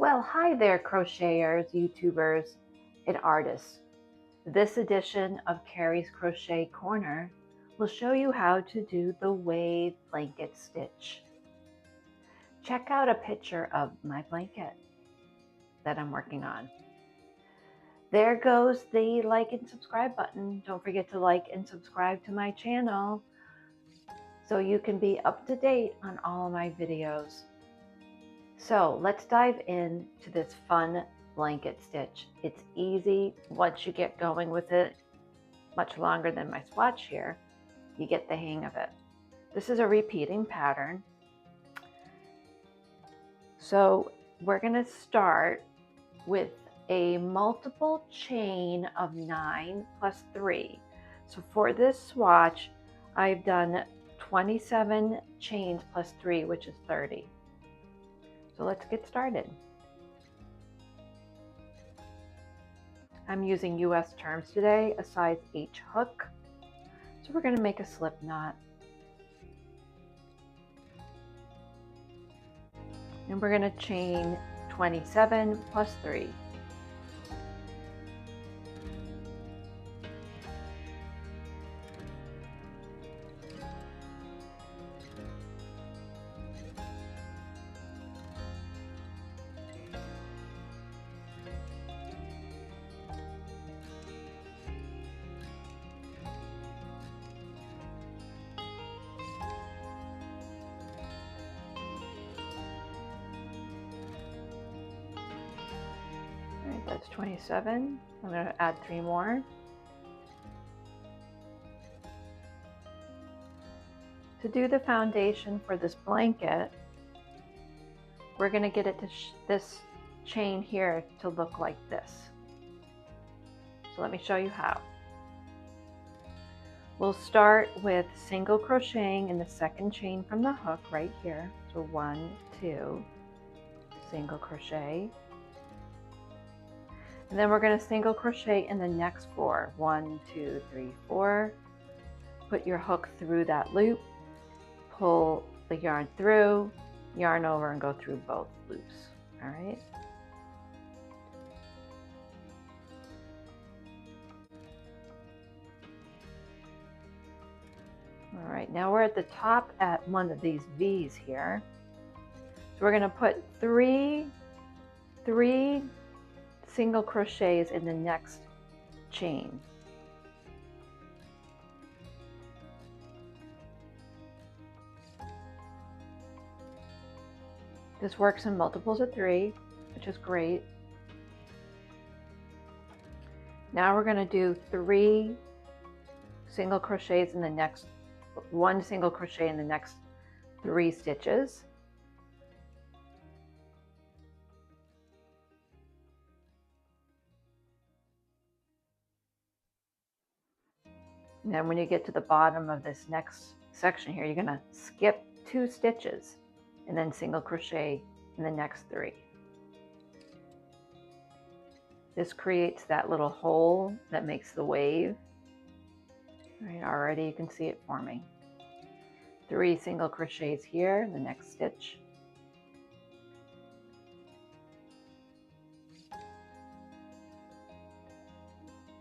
Well, hi there, crocheters, YouTubers, and artists. This edition of Carrie's Crochet Corner will show you how to do the wave blanket stitch. Check out a picture of my blanket that I'm working on. There goes the like and subscribe button. Don't forget to like and subscribe to my channel so you can be up to date on all of my videos. So let's dive into this fun blanket stitch. It's easy once you get going with it, much longer than my swatch here. You get the hang of it. This is a repeating pattern. So we're going to start with a multiple chain of 9 plus 3. So for this swatch, I've done 27 chains plus 3, which is 30. So let's get started. I'm using US terms today, a size H hook. So we're going to make a slip knot. And we're going to chain 27 plus 3. That's 27. I'm going to add 3 more. To do the foundation for this blanket, we're going to get it to this chain here to look like this. So let me show you how. We'll start with single crocheting in the second chain from the hook right here. So 1, 2, single crochet. And then we're going to single crochet in the next 4. 1, 2, 3, 4. Put your hook through that loop, pull the yarn through, yarn over, and go through both loops. All right. All right, now we're at the top at one of these V's here. So we're going to put three single crochets in the next chain. This works in multiples of 3, which is great. Now we're going to do 3 single crochets in the next, 1 single crochet in the next 3 stitches. And then when you get to the bottom of this next section here, you're going to skip 2 stitches and then single crochet in the next 3. This creates that little hole that makes the wave. All right, already you can see it forming. 3 single crochets here in the next stitch.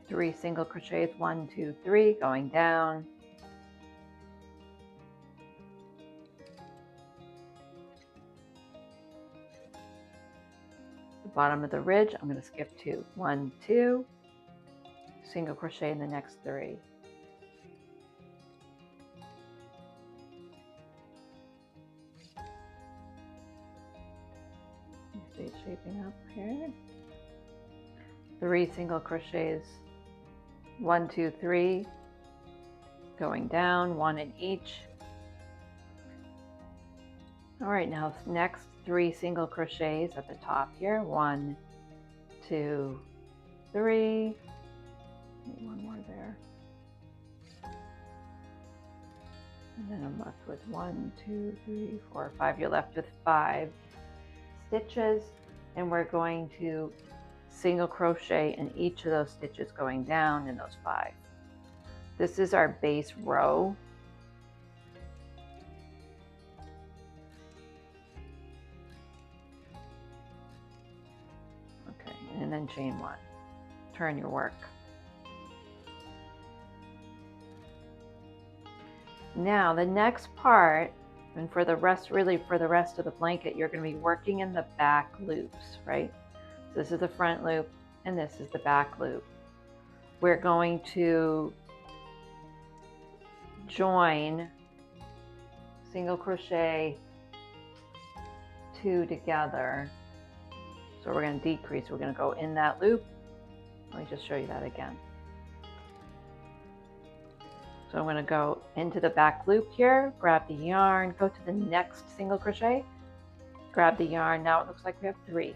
Three single crochets, 1, 2, 3, going down. The bottom of the ridge, I'm going to skip 2. 1, 2, single crochet in the next 3. You see it shaping up here. 3 single crochets. 1, 2, 3, going down, 1 in each. All right, now next 3 single crochets at the top here. 1, 2, 3. Maybe 1 more there. And then I'm left with 1, 2, 3, 4, 5. You're left with 5 stitches, and we're going to single crochet in each of those stitches going down in those 5. This is our base row. then chain 1. Turn your work. Now the next part, and for the rest, really for the rest of the blanket, you're going to be working in the back loops, right? So this is the front loop and this is the back loop. We're going to join single crochet 2 together. So we're going to decrease. We're going to go in that loop. Let me just show you that again. So I'm going to go into the back loop here, grab the yarn, go to the next single crochet, grab the yarn. Now it looks like we have 3.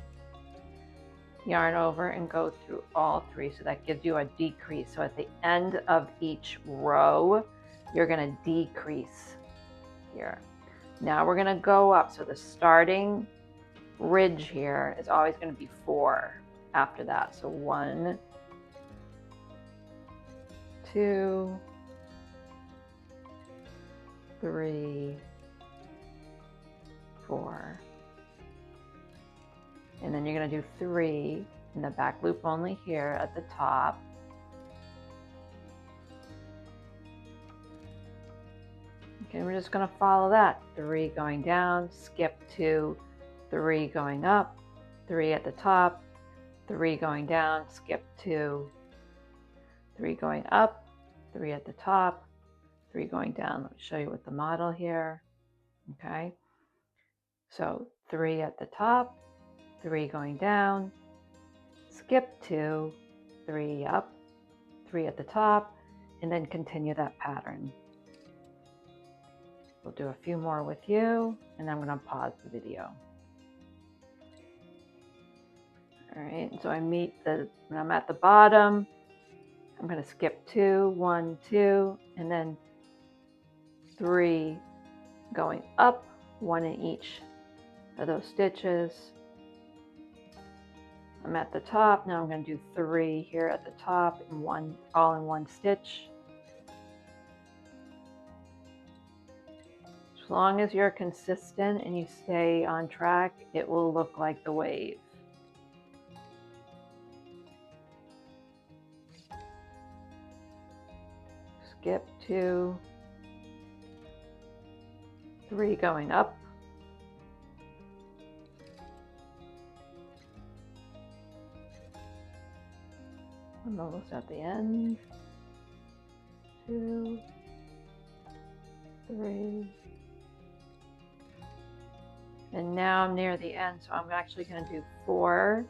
Yarn over and go through all 3. So that gives you a decrease. So at the end of each row, you're going to decrease here. Now we're going to go up. So the starting ridge here is always going to be 4 after that. So 1, 2, 3, 4. And then you're going to do 3 in the back loop only here at the top. Okay, we're just going to follow that. 3 going down, skip 2, 3 going up, 3 at the top, 3 going down, skip 2, 3 going up, 3 at the top, 3 going down. Let me show you with the model here. Okay, so 3 at the top, 3 going down, skip 2, 3 up, 3 at the top, and then continue that pattern. We'll do a few more with you, and I'm going to pause the video. All right, so when I'm at the bottom, I'm going to skip 2, 1, 2, and then 3 going up, 1 in each of those stitches. I'm at the top. Now I'm going to do 3 here at the top and 1 all in 1 stitch. As long as you're consistent and you stay on track, it will look like the wave. Skip 2, 3 going up, I'm almost at the end, 2, 3, and now I'm near the end, so I'm actually going to do 4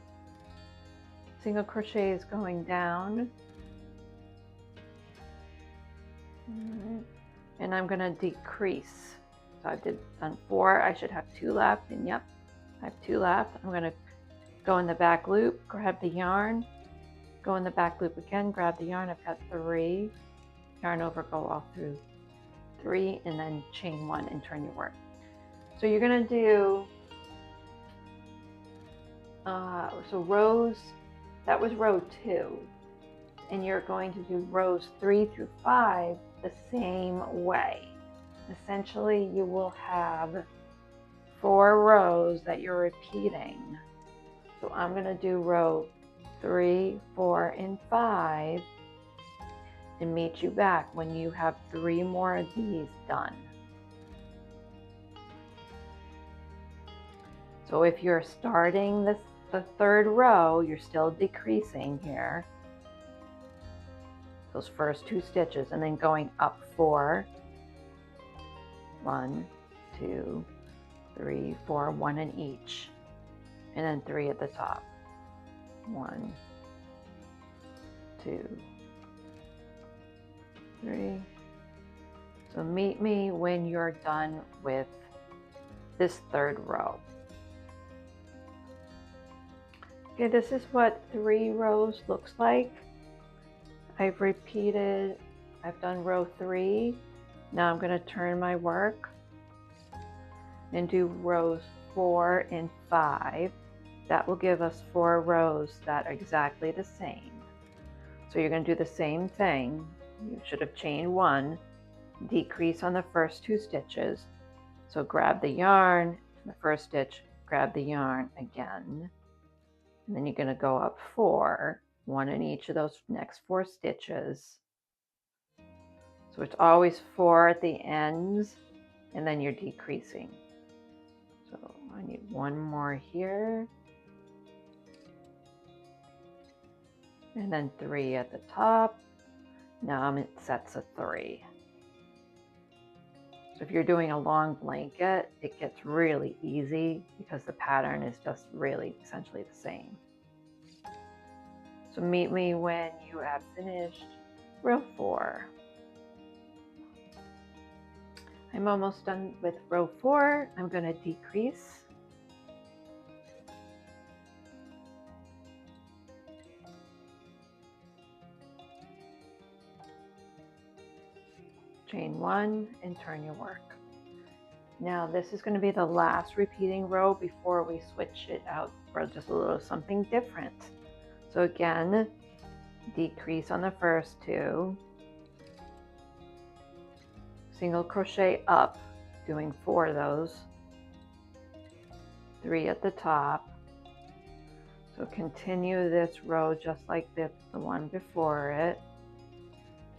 single crochets going down. Right. And I'm going to decrease. So I've done 4. I should have 2 left, and yep, I have 2 left. I'm going to go in the back loop, grab the yarn, go in the back loop again, grab the yarn. I've got 3. Yarn over, go all through 3, and then chain 1 and turn your work. So you're going to do so rows. That was row 2, and you're going to do rows 3 through 5 the same way. Essentially, you will have 4 rows that you're repeating. So I'm going to do row 3, 4, and 5 and meet you back when you have 3 more of these done. So if you're starting the 3rd row, you're still decreasing here, those first 2 stitches, and then going up 4, 1, 2, 3, 4, 1 in each, and then 3 at the top, 1, 2, 3. So meet me when you're done with this 3rd row. Okay, this is what 3 rows looks like. I've done row 3. Now I'm going to turn my work and do rows 4 and 5. That will give us 4 rows that are exactly the same. So you're going to do the same thing. You should have chained 1, decrease on the first 2 stitches. So grab the yarn, the first stitch, grab the yarn again. And then you're going to go up 4, 1 in each of those next 4 stitches. So it's always 4 at the ends, and then you're decreasing. So I need 1 more here, and then 3 at the top. Now I'm at sets of 3. So if you're doing a long blanket, it gets really easy because the pattern is just really essentially the same. So meet me when you have finished row 4. I'm almost done with row 4. I'm going to decrease. Chain 1 and turn your work. Now this is going to be the last repeating row before we switch it out for just a little something different. So again, decrease on the first 2, single crochet up, doing 4 of those, 3 at the top. So continue this row just like the one before it,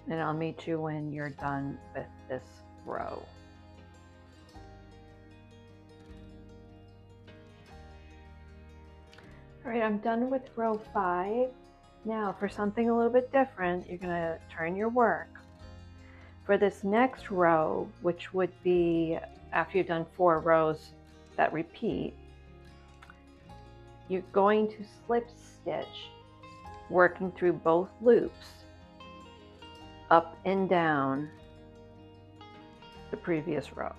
and I'll meet you when you're done with this row. All right, I'm done with row 5. Now for something a little bit different, you're going to turn your work. For this next row, which would be after you've done 4 rows that repeat, you're going to slip stitch, working through both loops, up and down the previous row.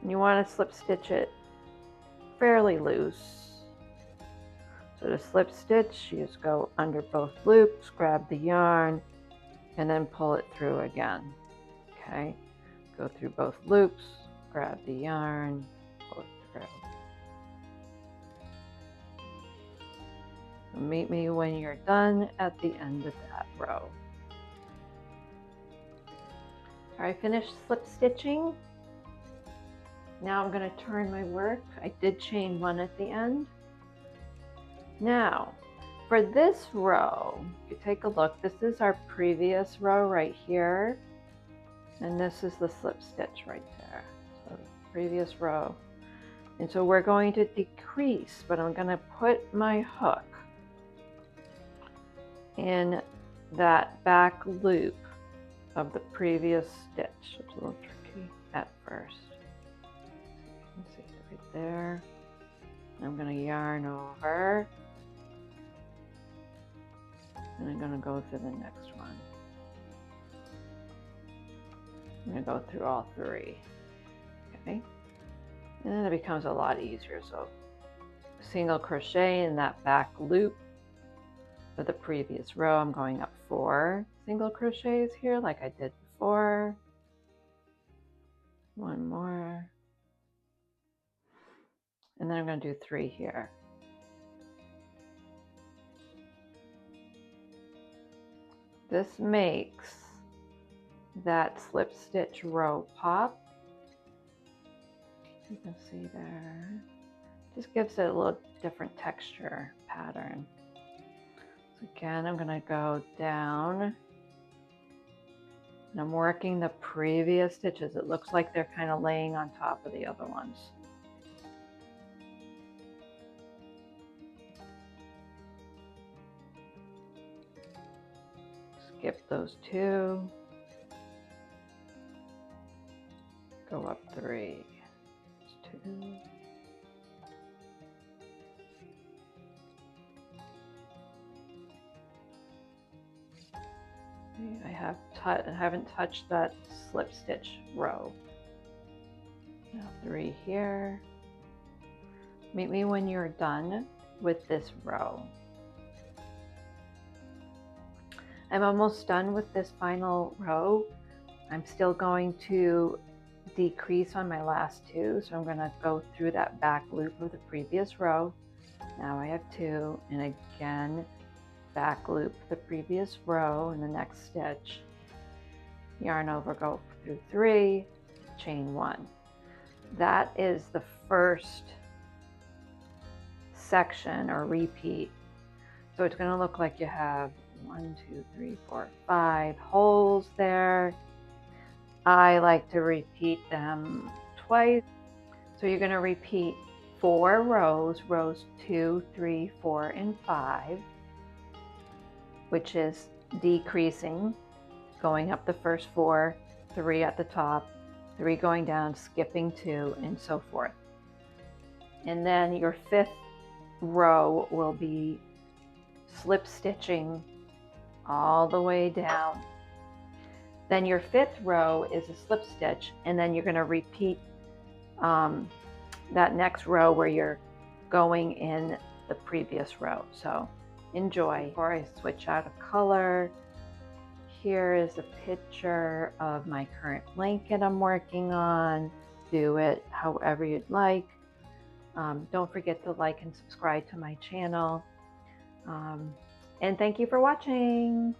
And you want to slip stitch it fairly loose. So to slip stitch, you just go under both loops, grab the yarn, and then pull it through again. Okay, go through both loops, grab the yarn, pull it through. So meet me when you're done at the end of that row. All right, finished slip stitching. Now I'm going to turn my work. I did chain 1 at the end. Now, for this row, if you take a look, this is our previous row right here, and this is the slip stitch right there. So previous row. And so we're going to decrease, but I'm going to put my hook in that back loop of the previous stitch. It's a little tricky at first. You can see it right there. I'm going to yarn over, and I'm going to go through the next one. I'm going to go through all 3. Okay, and then it becomes a lot easier. So single crochet in that back loop for the previous row. I'm going up 4 single crochets here like I did before. 1 more, and then I'm going to do 3 here. This makes that slip stitch row pop. You can see there. Just gives it a little different texture pattern. So again, I'm going to go down, and I'm working the previous stitches. It looks like they're kind of laying on top of the other ones. Skip those 2. Go up 3. 2. I haven't touched that slip stitch row. Now 3 here. Meet me when you're done with this row. I'm almost done with this final row. I'm still going to decrease on my last 2, so I'm going to go through that back loop of the previous row. Now I have 2, and again back loop the previous row in the next stitch, yarn over, go through 3, chain 1. That is the first section or repeat. So it's going to look like you have 1, 2, 3, 4, 5 holes there. I like to repeat them twice. So you're going to repeat 4 rows, rows 2, 3, 4, and 5, which is decreasing, going up the first 4, 3 at the top, 3 going down, skipping 2, and so forth. And then your 5th row will be slip stitching all the way down. Then your 5th row is a slip stitch, and then you're going to repeat that next row where you're going in the previous row. So enjoy. Before I switch out of color, here is a picture of my current blanket I'm working on. Do it however you'd like. Don't forget to like and subscribe to my channel. And thank you for watching.